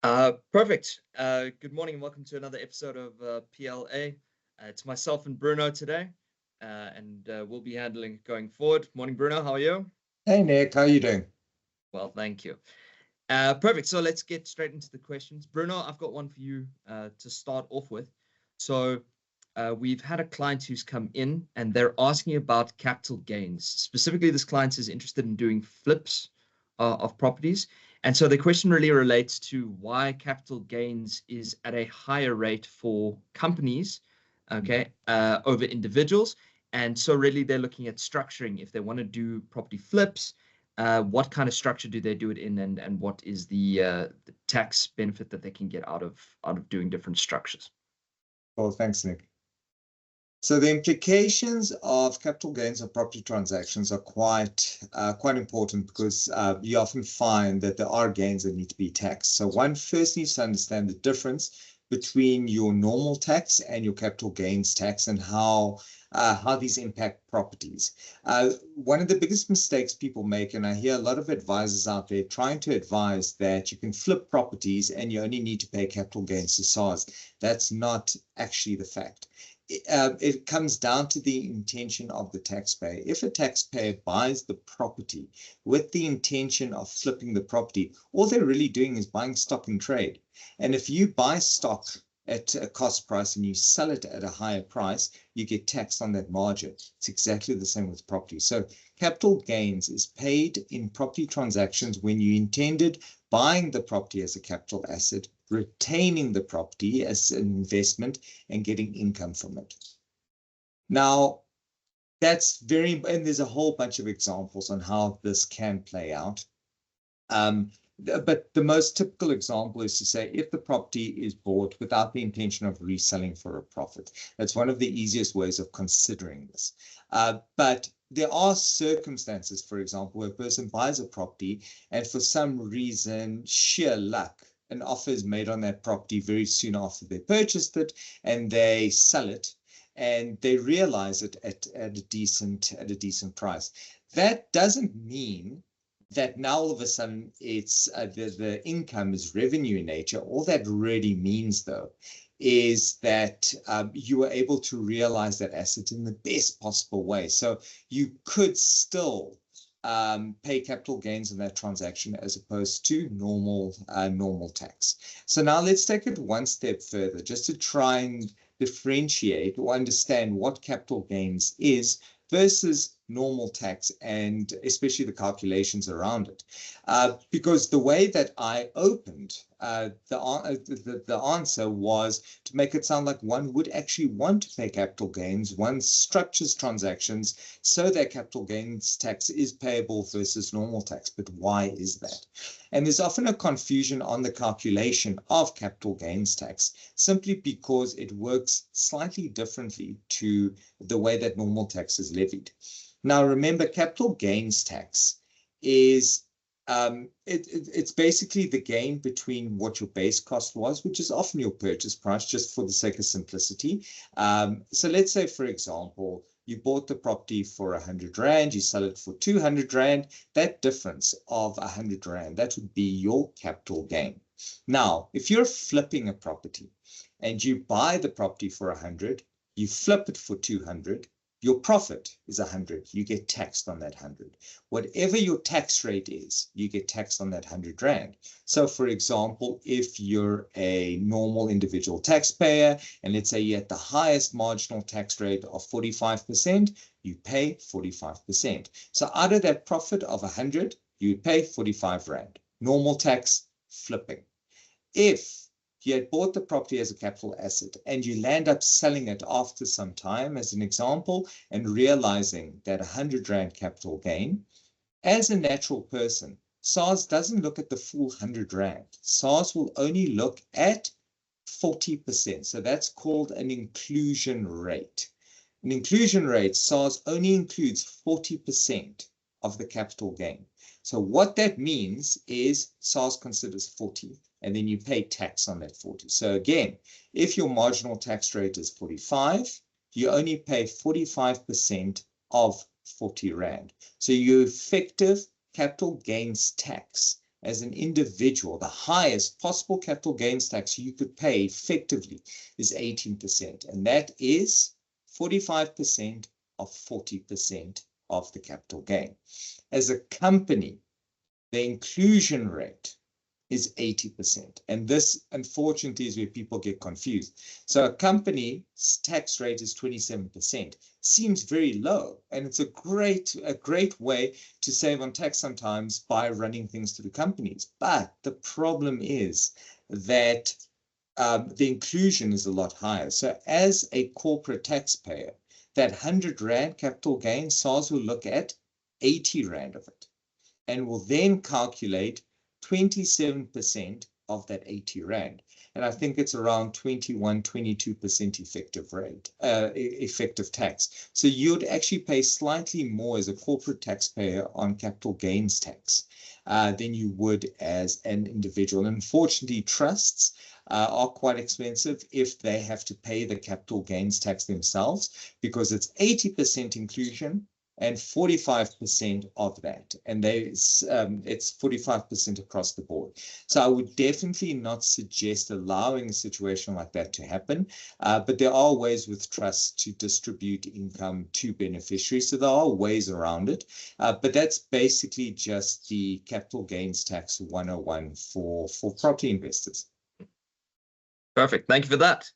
Perfect. Good morning and welcome to another episode of PLA. It's myself and Bruno today, and we'll be handling it going forward. Morning, Bruno. How are you? Hey Nick, how are you doing? Well, thank you. Perfect. So let's get straight into the questions. Bruno, I've got one for you to start off with. So we've had a client who's come in and they're asking about capital gains. Specifically, this client is interested in doing flips of properties. And so the question really relates to why capital gains is at a higher rate for companies, okay, over individuals. And so really they're looking at structuring if they want to do property flips. What kind of structure do they do it in, and what is the tax benefit that they can get out of doing different structures? Well, thanks, Nick. So the implications of capital gains of property transactions are quite important because you often find that there are gains that need to be taxed. So one first needs to understand the difference between your normal tax and your capital gains tax and how these impact properties. One of the biggest mistakes people make, and I hear a lot of advisors out there trying to advise that you can flip properties and you only need to pay capital gains to SARS. That's not actually the fact. It comes down to the intention of the taxpayer. If a taxpayer buys the property with the intention of flipping the property, all they're really doing is buying stock in trade. And if you buy stock at a cost price and you sell it at a higher price, you get taxed on that margin. It's exactly the same with property. So capital gains is paid in property transactions when you intended buying the property as a capital asset, retaining the property as an investment, and getting income from it. Now, that's and there's a whole bunch of examples on how this can play out. But the most typical example is to say if the property is bought without the intention of reselling for a profit. That's one of the easiest ways of considering this. But there are circumstances, for example, where a person buys a property and for some reason, sheer luck, an offer is made on that property very soon after they purchased it, and they sell it and they realize it at a decent price. That doesn't mean that now all of a sudden it's the income is revenue in nature. All that really means, though, is that you are able to realize that asset in the best possible way. So you could still pay capital gains in that transaction as opposed to normal tax. So now let's take it one step further, just to try and differentiate or understand what capital gains is versus normal tax, and especially the calculations around it. Because the way that I opened the answer was to make it sound like one would actually want to pay capital gains. One structures transactions so that capital gains tax is payable versus normal tax. But why is that? And there's often a confusion on the calculation of capital gains tax simply because it works slightly differently to the way that normal tax is levied. Now, remember, capital gains tax is it's basically the gain between what your base cost was, which is often your purchase price, just for the sake of simplicity. So let's say, for example, you bought the property for 100 Rand, you sell it for 200 Rand. That difference of 100 Rand, that would be your capital gain. Now, if you're flipping a property and you buy the property for 100, you flip it for 200, your profit is 100. You get taxed on that 100. Whatever your tax rate is, you get taxed on that 100 Rand. So, for example, if you're a normal individual taxpayer, and let's say you're at the highest marginal tax rate of 45%, you pay 45%. So out of that profit of 100, you pay 45 Rand. Normal tax, flipping. If you had bought the property as a capital asset and you land up selling it after some time, as an example, and realizing that 100 Rand capital gain, as a natural person, SARS doesn't look at the full 100 Rand. SARS will only look at 40%. So that's called an inclusion rate. An inclusion rate, SARS only includes 40% of the capital gain. So what that means is SARS considers 40, and then you pay tax on that 40. So again, if your marginal tax rate is 45, you only pay 45% of 40 Rand. So your effective capital gains tax as an individual, the highest possible capital gains tax you could pay effectively is 18%. And that is 45% of 40% of the capital gain. As a company, the inclusion rate is 80%. And this, unfortunately, is where people get confused. So a company's tax rate is 27%. Seems very low. And it's a great way to save on tax sometimes by running things through companies. But the problem is that the inclusion is a lot higher. So as a corporate taxpayer, that 100 Rand capital gain, SARS will look at 80 Rand of it and will then calculate 27% of that 80 Rand. And I think it's around 22% effective rate, effective tax. So you'd actually pay slightly more as a corporate taxpayer on capital gains tax than you would as an individual. Unfortunately, trusts are quite expensive if they have to pay the capital gains tax themselves, because it's 80% inclusion and 45% of that, and it's 45% across the board. So I would definitely not suggest allowing a situation like that to happen, but there are ways with trusts to distribute income to beneficiaries, so there are ways around it, but that's basically just the capital gains tax 101 for property investors. Perfect. Thank you for that.